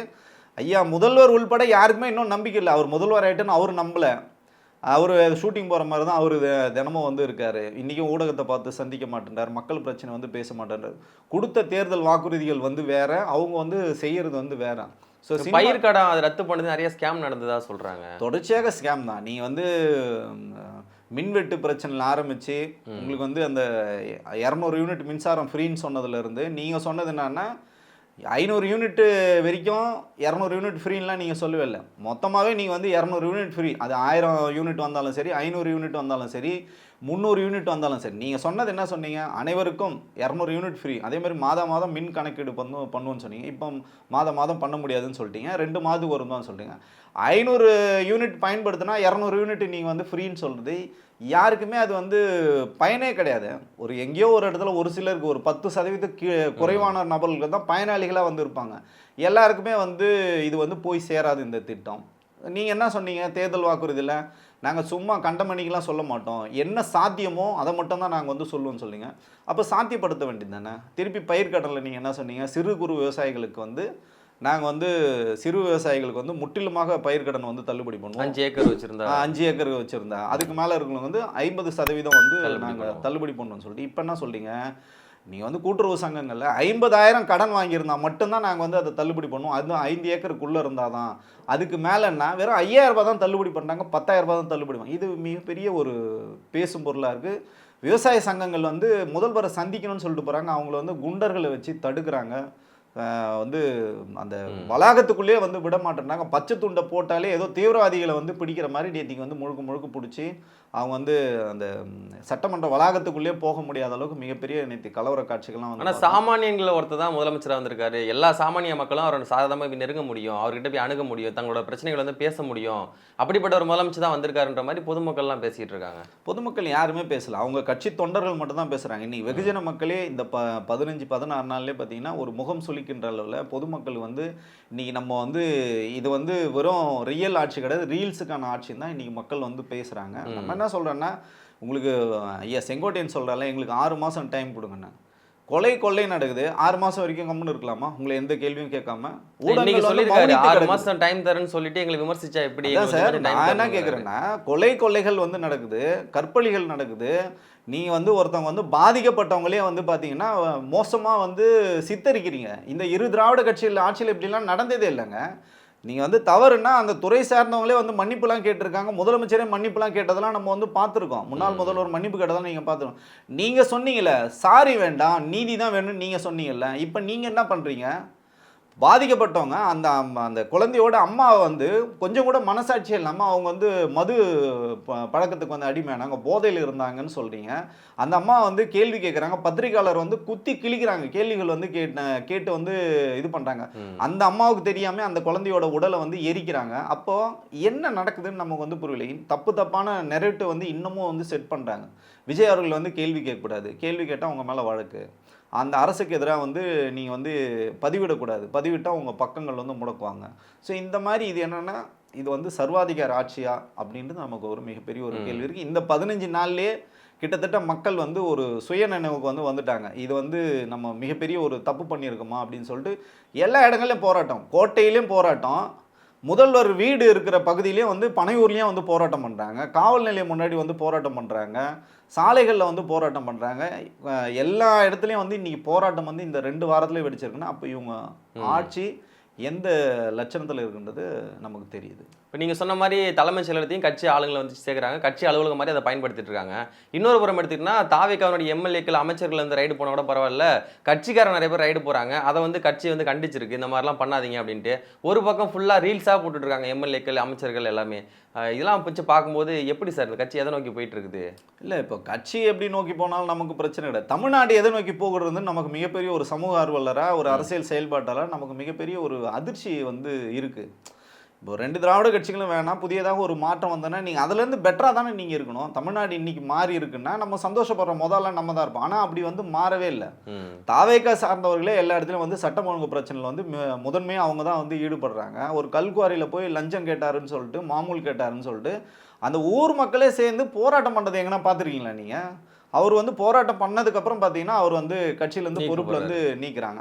ஐயா முதல்வர் உள்பட யாருக்குமே இன்னும் நம்பிக்கை இல்லை. அவர் முதல்வர் ஆகிட்டுன்னு அவர் நம்பலை. அவர் ஷூட்டிங் போகிற மாதிரி தான் அவர் தினமும் வந்து இருக்கார். இன்றைக்கும் ஊடகத்தை பார்த்து சந்திக்க மாட்டேன்றார், மக்கள் பிரச்சனை வந்து பேச மாட்டேன்றார். கொடுத்த தேர்தல் வாக்குறுதிகள் வந்து வேற, அவங்க வந்து செய்கிறது வந்து வேற. ஸோ பயிர் கடன் அதை ரத்து பண்ணது நிறைய ஸ்கேம் நடந்ததா சொல்கிறாங்க. தொடர்ச்சியாக ஸ்கேம் தான். நீங்கள் வந்து மின்வெட்டு பிரச்சனையில் ஆரம்பித்து உங்களுக்கு வந்து அந்த 200 யூனிட் மின்சாரம் ஃப்ரீன்னு சொன்னதுலேருந்து நீங்கள் சொன்னது என்னன்னா 500 யூனிட்டு வரைக்கும் 200 யூனிட் ஃப்ரீன்லாம் நீங்கள் சொல்லவே இல்லை. மொத்தமாகவே நீங்கள் வந்து 200 யூனிட் ஃப்ரீ, அது 1000 யூனிட் வந்தாலும் சரி, 500 யூனிட் வந்தாலும் சரி, 300 யூனிட் வந்தாலும் சரி. நீங்கள் சொன்னது என்ன சொன்னீங்க, அனைவருக்கும் 200 யூனிட் ஃப்ரீ, அதேமாதிரி மாதம் மின் கணக்கீடு பண்ணுவோன்னு சொன்னீங்க. இப்போ மாதம் பண்ண முடியாதுன்னு சொல்லிட்டீங்க, 2 மாதத்துக்கு ஒரு தான் சொல்லிட்டீங்க. 500 யூனிட் பயன்படுத்தினா 200 யூனிட் நீங்கள் வந்து ஃப்ரீன்னு சொல்கிறது யாருக்குமே அது வந்து பயனே கிடையாது. ஒரு எங்கேயோ ஒரு இடத்துல ஒரு சிலருக்கு ஒரு 10% குறைவான நபர்களுக்கு தான் பயனாளிகளாக வந்து இருப்பாங்க. எல்லாருக்குமே வந்து இது வந்து போய் சேராது இந்த திட்டம். நீங்கள் என்ன சொன்னீங்க தேர்தல் வாக்குறுதியில், நாங்கள் சும்மா கண்டமணிக்கெலாம் சொல்ல மாட்டோம், என்ன சாத்தியமோ அதை மட்டும் தான் நாங்கள் வந்து சொல்லுவோம்னு சொல்லிங்க. அப்போ சாத்தியப்படுத்த வேண்டியது தானே. திருப்பி பயிர்க்கடனில் நீங்கள் என்ன சொன்னீங்க, சிறு குறு விவசாயிகளுக்கு வந்து நாங்கள் வந்து சிறு விவசாயிகளுக்கு வந்து முற்றிலுமாக பயிர்க்கடன் வந்து தள்ளுபடி பண்ணுவோம். 5 ஏக்கர் வச்சுருந்தா 5 ஏக்கர் வச்சுருந்தா அதுக்கு மேலே இருக்கிறவங்க வந்து 50% வந்து நாங்கள் தள்ளுபடி பண்ணுவோம்னு சொல்லிட்டு இப்போ என்ன சொல்கிறீங்க, நீங்கள் வந்து கூட்டுறவு சங்கங்களில் 50,000 கடன் வாங்கியிருந்தால் மட்டும்தான் நாங்கள் வந்து அதை தள்ளுபடி பண்ணுவோம், அதுவும் 5 ஏக்கருக்குள்ளே இருந்தால் தான். அதுக்கு மேலேன்னா வெறும் 5,000 ரூபாய் தான் தள்ளுபடி பண்ணுறாங்க, 10,000 ரூபாய் தான் தள்ளுபடி பண்ணுவாங்க. இது மிகப்பெரிய ஒரு பேசும் பொருளாக இருக்குது. விவசாய சங்கங்கள் வந்து முதல்வரை சந்திக்கணும்னு சொல்லிட்டு போகிறாங்க, அவங்கள வந்து குண்டர்களை வச்சு தடுக்கிறாங்க. வந்து அந்த வளாகத்துக்குள்ளேயே வந்து விட மாட்டேன்றாங்க. பச்சை துண்டை போட்டாலே ஏதோ தீவிரவாதிகளை வந்து பிடிக்கிற மாதிரி நேற்றுக்கு வந்து முழுக்க பிடிச்சி அவங்க வந்து அந்த சட்டமன்ற வளாகத்துக்குள்ளேயே போக முடியாத அளவுக்கு மிகப்பெரிய நேற்று கலவர காட்சிகள்லாம் வந்து. ஆனால் சாமானியங்களை ஒருத்தர் தான் முதலமைச்சராக வந்திருக்காரு, எல்லா சாமானிய மக்களும் அவரோட சாதாரணமாக நெருங்க முடியும், அவர்கிட்ட போய் அணுக முடியும், தங்களோட பிரச்சனைகள் வந்து பேச முடியும், அப்படிப்பட்ட ஒரு முதலமைச்சர் தான் வந்திருக்காருன்ற மாதிரி பொதுமக்கள்லாம் பேசிகிட்டு இருக்காங்க. பொதுமக்கள் யாருமே பேசல, அவங்க கட்சி தொண்டர்கள் மட்டும் தான் பேசுகிறாங்க. இன்னைக்கு வெகுஜன மக்களே இந்த 15-16 நாள்லேயே பார்த்தீங்கன்னா ஒரு முகம் சுளிக்கின்ற அளவில் பொதுமக்கள் வந்து இன்றைக்கி நம்ம வந்து இது வந்து வெறும் ரியல் ஆட்சி கிடையாது, ரீல்ஸுக்கான ஆட்சின்னு தான் இன்றைக்கி மக்கள் வந்து பேசுகிறாங்க. நம்ம என்ன சொல்கிறேன்னா, உங்களுக்கு ஐயா செங்கோட்டையன் சொல்கிறால எங்களுக்கு 6 மாதம் டைம் கொடுங்கண்ணா, கொள்ளை நடக்குது. 6 மாசம் வரைக்கும் கம்முன்னு இருக்கலாமா? உங்களை எந்த கேள்வியும் கேட்காம? இன்னைக்கு ஊடகங்கள் வந்து சொல்லியிருக்காரு மௌனித்து 6 கிடக்குது. மாசம் டைம் தரேன்னு சொல்லிட்டு எங்களை விமர்சிச்சா எப்படி? அதான் எங்களுக்கு சார், கொஞ்சம் time நான் என்ன தரணுங்கிறாரு. கேட்குறேன்னா, கொலைகள் வந்து நடக்குது, கற்பழிகள் நடக்குது. நீங்க வந்து ஒருத்தவங்க வந்து பாதிக்கப்பட்டவங்களே வந்து பார்த்தீங்கன்னா, மோசமா வந்து சித்தரிக்கிறீங்க. இந்த இரு திராவிட கட்சிகள் ஆட்சியில இப்படிலாம் நடந்ததே இல்லங்க. நீங்க வந்து தவறுன்னா, அந்த துறை சார்ந்தவங்களே வந்து மன்னிப்புலாம் கேட்டிருக்காங்க. முதலமைச்சரே மன்னிப்புலாம் கேட்டதெல்லாம் நம்ம வந்து பார்த்துருக்கோம். முன்னாள் முதல்வர் மன்னிப்பு கேட்டதெல்லாம் நீங்க பார்த்துருக்கோம். நீங்க சொன்னீங்கல்ல, சாரி வேண்டாம், நீதி தான் வேணும்னு நீங்க சொன்னீங்கல்ல. இப்ப நீங்க என்ன பண்றீங்க? பாதிக்கப்பட்டவங்க அந்த அந்த குழந்தையோட அம்மா வந்து கொஞ்சம் கூட மனசாட்சி இல்லாமல் அவங்க வந்து மது பழக்கத்துக்கு வந்து அடிமையானாங்க, போதையில் இருந்தாங்கன்னு சொல்கிறீங்க. அந்த அம்மா வந்து கேள்வி கேட்குறாங்க, பத்திரிக்கையாளர் வந்து குத்தி கிழிக்கிறாங்க, கேள்விகள் வந்து கேட்டு வந்து இது பண்ணுறாங்க. அந்த அம்மாவுக்கு தெரியாமல் அந்த குழந்தையோட உடலை வந்து எரிக்கிறாங்க. அப்போது என்ன நடக்குதுன்னு நமக்கு வந்து புரியல. தப்பான நெரேட்டிவ் வந்து இன்னமும் வந்து செட் பண்ணுறாங்க. விஜய் அவர்கள் வந்து கேள்வி கேட்கக்கூடாது, கேள்வி கேட்டால் அவங்க மேலே வழக்கு, அந்த அரசுக்கு எதிராக வந்து நீங்கள் வந்து பதிவிடக்கூடாது, பதிவிட்டால் உங்கள் பக்கங்கள் வந்து முடக்குவாங்க. ஸோ இந்த மாதிரி இது என்னென்னா, இது வந்து சர்வாதிகார ஆட்சியா அப்படின்றது நமக்கு ஒரு மிகப்பெரிய ஒரு கேள்வி இருக்குது. இந்த 15 நாள்லேயே கிட்டத்தட்ட மக்கள் வந்து ஒரு சுய நினைவுக்கு வந்து வந்துட்டாங்க. இது வந்து நம்ம மிகப்பெரிய ஒரு தப்பு பண்ணியிருக்கோமா அப்படின்னு சொல்லிட்டு எல்லா இடங்கள்லையும் போராட்டம், கோட்டையிலையும் போராட்டம், முதல்வர் வீடு இருக்கிற பகுதியிலேயே வந்து பனையூர்லேயும் வந்து போராட்டம் பண்ணுறாங்க, காவல் நிலையம் முன்னாடி வந்து போராட்டம் பண்ணுறாங்க, சாலைகளில் வந்து போராட்டம் பண்ணுறாங்க. எல்லா இடத்துலையும் வந்து இன்றைக்கி போராட்டம் வந்து இந்த 2 வாரத்துலேயே வெடிச்சிருக்குன்னா, அப்போ இவங்க ஆட்சி எந்த லட்சணத்தில் இருக்குன்றது நமக்கு தெரியுது. இப்போ நீங்கள் சொன்ன மாதிரி தலைமைச் செயலகத்தையும் கட்சி ஆளுங்களை வந்து சேர்க்குறாங்க, கட்சி அலுவலகம் மாதிரி அதை பயன்படுத்திட்டு இருக்காங்க. இன்னொரு புறம் எடுத்துக்கிட்டோம்னா, தாவேக்காவுடைய எம்எல்ஏக்கள் அமைச்சர்கள் வந்து ரைடு போனால் கூட பரவாயில்ல, கட்சிக்காரன் நிறைய பேர் ரைடு போகிறாங்க, அதை வந்து கட்சி வந்து கண்டிச்சிருக்கு, இந்த மாதிரிலாம் பண்ணாதீங்க அப்படின்ட்டு. ஒரு பக்கம் ஃபுல்லாக ரீல்ஸாக போட்டுட்ருக்காங்க எம்எல்ஏக்கள் அமைச்சர்கள் எல்லாமே. இதெல்லாம் வச்சு பார்க்கும்போது எப்படி சார் இந்த கட்சி எதை நோக்கி போயிட்டு இருக்குது? இல்லை, இப்போ கட்சி எப்படி நோக்கி போனாலும் நமக்கு பிரச்சனை கிடையாது. தமிழ்நாடு எதை நோக்கி போகிறதுன்னு நமக்கு மிகப்பெரிய ஒரு சமூக ஆர்வலராக, ஒரு அரசியல் செயல்பாட்டாளர் நமக்கு மிகப்பெரிய ஒரு அதிர்ச்சி வந்து இருக்குது. இப்போ 2 திராவிட கட்சிகளும் வேணாம், புதியதாக ஒரு மாற்றம் வந்தோன்னா நீங்கள் அதுலேருந்து பெட்டராக தானே நீங்கள் இருக்கணும். தமிழ்நாடு இன்னைக்கு மாறி இருக்குன்னா நம்ம சந்தோஷப்படுற முதல்ல நம்ம தான் இருப்போம். ஆனால் அப்படி வந்து மாறவே இல்லை. தாவேக்கா சார்ந்தவர்களே எல்லா இடத்துலையும் வந்து சட்டம் ஒழுங்கு பிரச்சனையில் வந்து முதன்மையாக அவங்க தான் வந்து ஈடுபடுறாங்க. ஒரு கல்குவாரியில் போய் லஞ்சம் கேட்டாருன்னு சொல்லிட்டு, மாமூல் கேட்டாருன்னு சொல்லிட்டு அந்த ஊர் மக்களே சேர்ந்து போராட்டம் பண்ணுறது எங்கன்னா பார்த்துருக்கீங்களா நீங்கள்? அவர் வந்து போராட்டம் பண்ணதுக்கப்புறம் பார்த்தீங்கன்னா அவர் வந்து கட்சியிலேருந்து பொறுப்பில் வந்து நீக்கிறாங்க.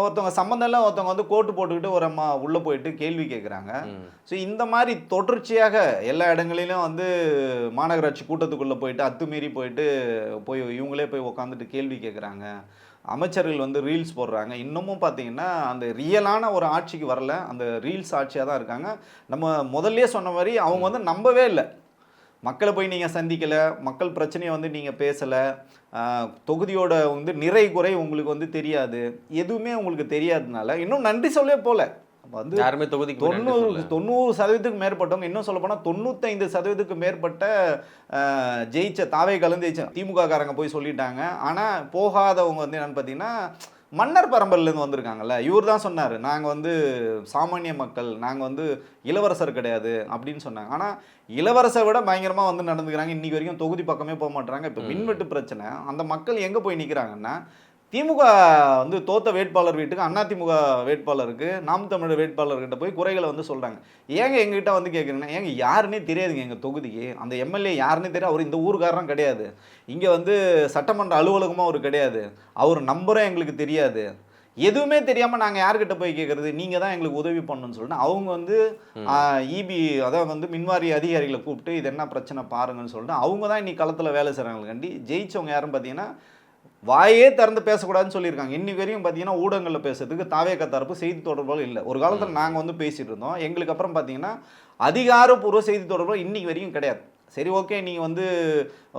ஒருத்தவங்க சம்மந்தம் இல்லை, ஒருத்தவங்க வந்து கோட்டு போட்டுக்கிட்டு ஒரு அம்மா உள்ளே போயிட்டு கேள்வி கேட்குறாங்க. ஸோ இந்த மாதிரி தொடர்ச்சியாக எல்லா இடங்களிலும் வந்து மாநகராட்சி கூட்டத்துக்குள்ளே போயிட்டு அத்துமீறி போயிட்டு இவங்களே போய் உட்காந்துட்டு கேள்வி கேட்குறாங்க. அமைச்சர்கள் வந்து ரீல்ஸ் போடுறாங்க. இன்னமும் பார்த்தீங்கன்னா அந்த ரியலான ஒரு ஆட்சிக்கு வரல, அந்த ரீல்ஸ் ஆட்சியாக தான் இருக்காங்க. நம்ம முதல்ல சொன்ன மாதிரி அவங்க வந்து நம்பவே இல்லை. மக்களை போய் நீங்கள் சந்திக்கலை, மக்கள் பிரச்சனையை வந்து நீங்கள் பேசலை, தொகுதியோட வந்து நிறை குறை உங்களுக்கு வந்து தெரியாது, எதுவுமே உங்களுக்கு தெரியாததுனால இன்னும் நன்றி சொல்லவே போல வந்து யாருமே தொகுதிக்கு 90% மேற்பட்டவங்க, இன்னும் சொல்ல போனால் 95% மேற்பட்ட ஜெயிச்ச தாவே கலந்து ஜெயிச்ச திமுக காரங்க போய் சொல்லிட்டாங்க. ஆனால் போகாதவங்க வந்து என்னன்னு பார்த்தீங்கன்னா மன்னர் பரம்பரையிலேருந்து வந்திருக்காங்கல்ல. இவர் தான் சொன்னார், நாங்கள் வந்து சாமானிய மக்கள், நாங்கள் வந்து இளவரசர் கிடையாது அப்படின்னு சொன்னாங்க. ஆனால் இளவரசரை விட பயங்கரமாக வந்து நடந்துக்கிறாங்க. இன்றைக்கி வரைக்கும் தொகுதி பக்கமே போக மாட்டாங்க. இப்போ மின்வெட்டு பிரச்சனை, அந்த மக்கள் எங்கே போய் நிற்கிறாங்கன்னா, திமுக வந்து தோத்த வேட்பாளர் வீட்டுக்கு, அதிமுக வேட்பாளருக்கு, நாம் தமிழர் வேட்பாளர்கிட்ட போய் குறைகளை வந்து சொல்கிறாங்க. ஏங்க எங்ககிட்ட வந்து கேட்குறீங்கன்னா, ஏங்க யாருன்னே தெரியாதுங்க எங்கள் தொகுதிக்கு, அந்த எம்எல்ஏ யாருன்னே தெரியாது, அவர் இந்த ஊருக்காரரும் கிடையாது, இங்கே வந்து சட்டமன்ற அலுவலகமாக அவர் கிடையாது, அவர் நம்பரும் எங்களுக்கு தெரியாது, எதுவுமே தெரியாமல் நாங்கள் யார்கிட்ட போய் கேட்குறது, நீங்கள் தான் எங்களுக்கு உதவி பண்ணணும்னு சொல்லிட்டு அவங்க வந்து இபி அதாவது வந்து மின்வாரிய அதிகாரிகளை கூப்பிட்டு இது என்ன பிரச்சனை பாருங்கன்னு சொல்லிட்டு அவங்க தான் இன்னைக்கு களத்தில் வேலை செய்கிறாங்களுக்காண்டி ஜெயிச்சவங்க யாருன்னு பார்த்தீங்கன்னா வாயே திறந்து பேசக்கூடாதுன்னு சொல்லியிருக்காங்க. இன்னைக்கு வரையும் பார்த்தீங்கன்னா ஊடகங்களில் பேசுறதுக்கு தாவேக்கா தரப்பு செய்தி தொடர்புகள் இல்லை. ஒரு காலத்தில் நாங்கள் வந்து பேசிகிட்டு இருந்தோம், எங்களுக்கு அப்புறம் பார்த்தீங்கன்னா அதிகாரப்பூர்வ செய்தி தொடர்புகள் இன்னைக்கு வரைக்கும் கிடையாது. சரி, ஓகே, நீங்கள் வந்து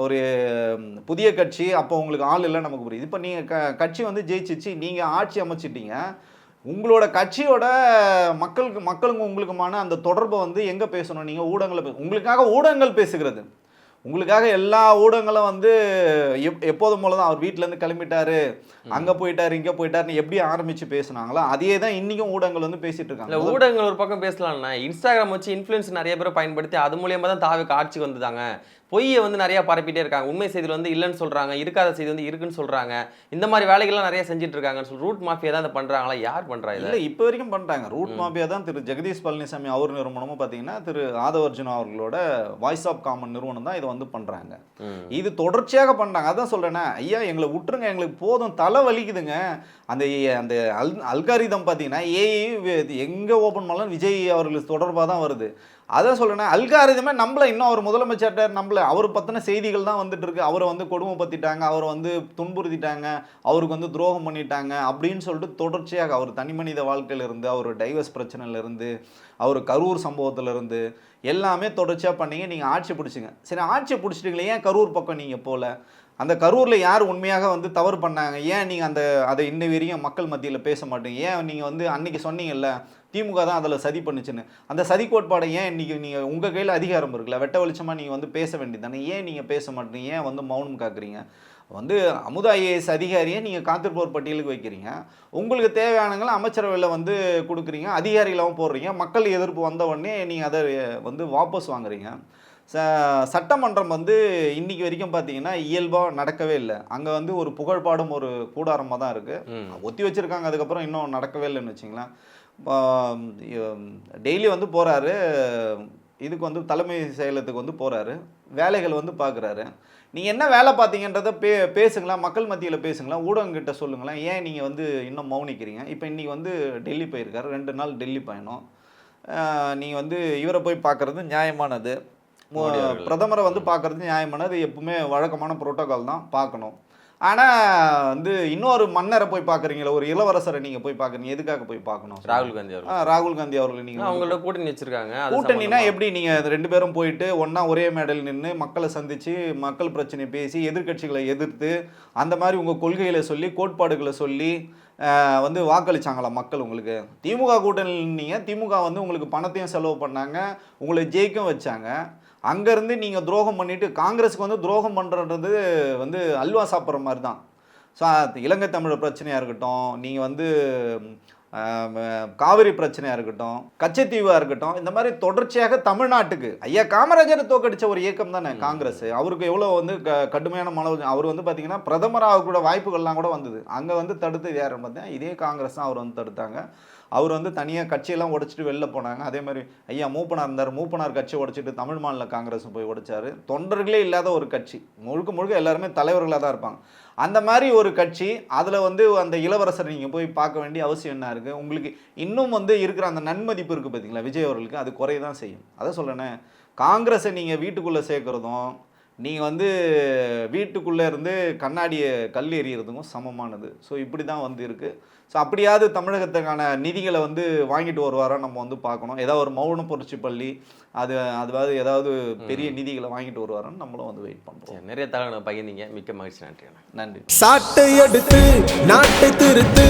ஒரு புதிய கட்சி, அப்போ உங்களுக்கு ஆள் இல்லை, நமக்கு புரியுது. இப்போ நீங்கள் கட்சி வந்து ஜெயிச்சிச்சு, நீங்கள் ஆட்சி அமைச்சிட்டீங்க, உங்களோட கட்சியோட மக்களுக்கு உங்களுக்குமான அந்த தொடர்பை வந்து எங்கே பேசணும்? நீங்கள் ஊடகங்களை உங்களுக்காக ஊடகங்கள் பேசுகிறது, உங்களுக்காக எல்லா ஊடகங்களும் வந்து எப்போதும் போல தான் அவர் வீட்டிலேருந்து கிளம்பிட்டாரு, அங்கே போயிட்டாரு, இங்கே போயிட்டாருன்னு எப்படி ஆரம்பித்து பேசுனாங்களோ அதே தான் இன்றைக்கும் ஊடகங்கள் வந்து பேசிகிட்டு இருக்காங்க. ஊடகங்கள் ஒரு பக்கம் பேசலாம்னா, இன்ஸ்டாகிராம் வச்சு இன்ஃப்ளூயன்ஸ் நிறைய பேரை பயன்படுத்தி அது மூலியமாக தான் தாவேக்கா ஆட்சிக்கு வந்துதாங்க, பொய்யை வந்து நிறைய பரப்பிட்டே இருக்காங்க. உண்மை செய்தியில் வந்து இல்லைன்னு சொல்றாங்க, இருக்காத செய்தி வந்து இருக்குன்னு சொல்றாங்க. இந்த மாதிரி வேலைகள்லாம் நிறைய செஞ்சுட்டு இருக்காங்கன்னு சொல்லி ரூட் மாஃபியா தான் இதை பண்றாங்களா? யார் பண்றா இதை? இல்லை இப்போ வரைக்கும் பண்ணிட்டாங்க. ரூட் மாஃபியா தான் திரு ஜெகதீஷ் பழனிசாமி அவர் நிறுவனமும் பார்த்தீங்கன்னா திரு ஆதவர்ஜுனா அவர்களோட வாய்ஸ் ஆஃப் காமன் நிறுவனம் தான் இதை வந்து பண்ணுறாங்க. இது தொடர்ச்சியாக பண்ணுறாங்க. அதான் சொல்கிறேன்னா, ஐயா எங்களை விட்டுருங்க, எங்களுக்கு போதும், தலை வலிக்குதுங்க. அந்த அந்த அல்காரிதம் பார்த்தீங்கன்னா எங்கே ஓப்பன் பண்ணலாம் விஜய் அவர்களுக்கு தொடர்பாக தான் வருது. அதான் சொல்கிறேன்னா, அல்காரிதமே நம்மளை இன்னும் அவர் முதலமைச்சர்கிட்ட நம்மளை அவர் பற்றின செய்திகள் தான் வந்துட்டு இருக்கு. அவரை வந்து கொடுமைப்படுத்திட்டாங்க, அவரை வந்து துன்புறுத்திட்டாங்க, அவருக்கு வந்து துரோகம் பண்ணிட்டாங்க அப்படின்னு சொல்லிட்டு தொடர்ச்சியாக அவர் தனி மனித வாழ்க்கையிலிருந்து, அவர் டைவர்ஸ் பிரச்சனையிலேருந்து, அவர் கரூர் சம்பவத்திலேருந்து எல்லாமே தொடர்ச்சியாக பண்ணீங்க. நீங்கள் ஆட்சி பிடிச்சிங்க. சரி, ஆட்சி பிடிச்சிட்டீங்களே, ஏன் கரூர் பக்கம் நீங்கள் போகல? அந்த கரூரில் யார் உண்மையாக வந்து தவறு பண்ணாங்க? ஏன் நீங்கள் அதை இன்ன வரையும் மக்கள் மத்தியில் பேச மாட்டீங்க? ஏன் நீங்கள் வந்து அன்றைக்கி சொன்னீங்கல்ல திமுக தான் அதில் சதி பண்ணுச்சுன்னு, அந்த சதி கோட்பாடை ஏன் இன்றைக்கி நீங்கள் உங்கள் கையில் அதிகாரம் இருக்குல்ல, வெட்ட வெளிச்சமாக நீங்கள் வந்து பேச வேண்டியதானே? ஏன் நீங்கள் பேச மாட்டீங்க? ஏன் வந்து மௌனம் காக்குறீங்க? வந்து அமுதா ஐஏஎஸ் அதிகாரியை நீங்கள் காத்திருப்போர் பட்டியலுக்கு வைக்கிறீங்க, உங்களுக்கு தேவையானங்களை அமைச்சரவையில் வந்து கொடுக்குறீங்க, அதிகாரிகளாகவும் போடுறீங்க, மக்கள் எதிர்ப்பு வந்த உடனே நீங்கள் அதை வந்து வாபஸ் வாங்குறீங்க. சட்டமன்றம் வந்து இன்னைக்கு வரைக்கும் பார்த்தீங்கன்னா இயல்பாக நடக்கவே இல்லை. அங்கே வந்து ஒரு புகழ்பாடும் ஒரு கூடாரமாக தான் இருக்குது, ஒத்தி வச்சுருக்காங்க. அதுக்கப்புறம் இன்னும் நடக்கவே இல்லைன்னு வச்சிங்களேன். டெய்லி வந்து போகிறாரு, இதுக்கு வந்து தலைமை செயலகத்துக்கு வந்து போகிறாரு, வேலைகள் வந்து பார்க்குறாரு. நீங்கள் என்ன வேலை பார்த்தீங்கன்றதை பேசுங்களேன், மக்கள் மத்தியில் பேசுங்களேன், ஊடகங்கிட்ட சொல்லுங்களேன். ஏன் நீங்கள் வந்து இன்னும் மௌனிக்கிறீங்க? இப்போ இன்றைக்கி வந்து டெல்லி போயிருக்காரு, 2 நாள் டெல்லி பயணம். நீங்கள் வந்து இவரை போய் பார்க்குறது நியாயமானது, பிரதமரை வந்து பார்க்குறது நியாயமானது, எப்பவுமே வழக்கமான புரோட்டோகால் தான், பார்க்கணும். ஆனால் வந்து இன்னொரு மன்னரை போய் பார்க்குறீங்களா, ஒரு இளவரசரை நீங்கள் போய் பார்க்குறீங்க, எதுக்காக போய் பார்க்கணும்? ராகுல் காந்தி அவர்கள் நீங்கள் அவங்களோட கூட்டணி வச்சுருக்காங்க. கூட்டணினா எப்படி? நீங்கள் 2 பேரும் போயிட்டு ஒன்றா ஒரே மேடையில் நின்று மக்களை சந்தித்து மக்கள் பிரச்சனை பேசி எதிர்கட்சிகளை எதிர்த்து அந்த மாதிரி உங்கள் கொள்கைகளை சொல்லி கோட்பாடுகளை சொல்லி வந்து வாக்களிச்சாங்களா மக்கள் உங்களுக்கு? திமுக கூட்டணியில் நீங்கள் திமுக வந்து உங்களுக்கு பணத்தையும் செலவு பண்ணாங்க, உங்களை ஜெயிக்கும் வச்சாங்க. அங்கேருந்து நீங்கள் துரோகம் பண்ணிவிட்டு காங்கிரஸுக்கு வந்து துரோகம் பண்ணுறது வந்து அல்வா சாப்பிட்ற மாதிரி தான். ஸோ இலங்கை தமிழர் பிரச்சனையாக இருக்கட்டும், நீங்கள் வந்து காவிரி பிரச்சனையாக இருக்கட்டும், கச்சத்தீவாக இருக்கட்டும், இந்த மாதிரி தொடர்ச்சியாக தமிழ்நாட்டுக்கு ஐயா காமராஜரை தோக்கடித்த ஒரு இயக்கம் தானே காங்கிரஸ். அவருக்கு எவ்வளோ வந்து கடுமையான அவர் வந்து பார்த்தீங்கன்னா பிரதமராக கூட வாய்ப்புகள்லாம் கூட வந்தது. அங்கே வந்து தடுத்து யாரும் பார்த்தேன், இதே காங்கிரஸ் தான் அவர் வந்து தடுத்தாங்க. அவர் வந்து தனியாக கட்சியெல்லாம் உடைச்சிட்டு வெளில போனாங்க. அதே மாதிரி ஐயா மூப்பனார் இருந்தார், மூப்பனார் கட்சியை உடைச்சிட்டு தமிழ் மாநில காங்கிரஸும் போய் உடைச்சார். தொண்டர்களே இல்லாத ஒரு கட்சி, முழுக்க எல்லாருமே தலைவர்களாக தான் இருப்பாங்க. அந்த மாதிரி ஒரு கட்சி, அதில் வந்து அந்த இளவரசரை நீங்கள் போய் பார்க்க வேண்டிய அவசியம் என்ன இருக்குது? உங்களுக்கு இன்னும் வந்து இருக்கிற அந்த நன்மதிப்பு இருக்குது பார்த்தீங்களா விஜய் அவர்களுக்கு, அது குறைய தான் செய்யும். அதை சொல்கிறேனே, காங்கிரஸை நீங்கள் வீட்டுக்குள்ளே சேர்க்குறதும் நீங்கள் வந்து வீட்டுக்குள்ளே இருந்து கண்ணாடியை கல் எறிகிறதுக்கும் சமமானது. ஸோ இப்படி தான் வந்து இருக்குது. ஸோ அப்படியாவது தமிழகத்துக்கான நிதிகளை வந்து வாங்கிட்டு வருவாரா நம்ம வந்து பார்க்கணும். ஏதாவது ஒரு மௌன புரட்சி பள்ளி அதுவாது ஏதாவது பெரிய நிதிகளை வாங்கிட்டு வருவாரான்னு நம்மளும் வந்து வெயிட் பண்ணுறோம். நிறைய தகவல் பகிர்ந்தீங்க, மிக்க மகிழ்ச்சி. நன்றி. நன்றி. சாட்டை எடுத்து நாட்டை திருத்து.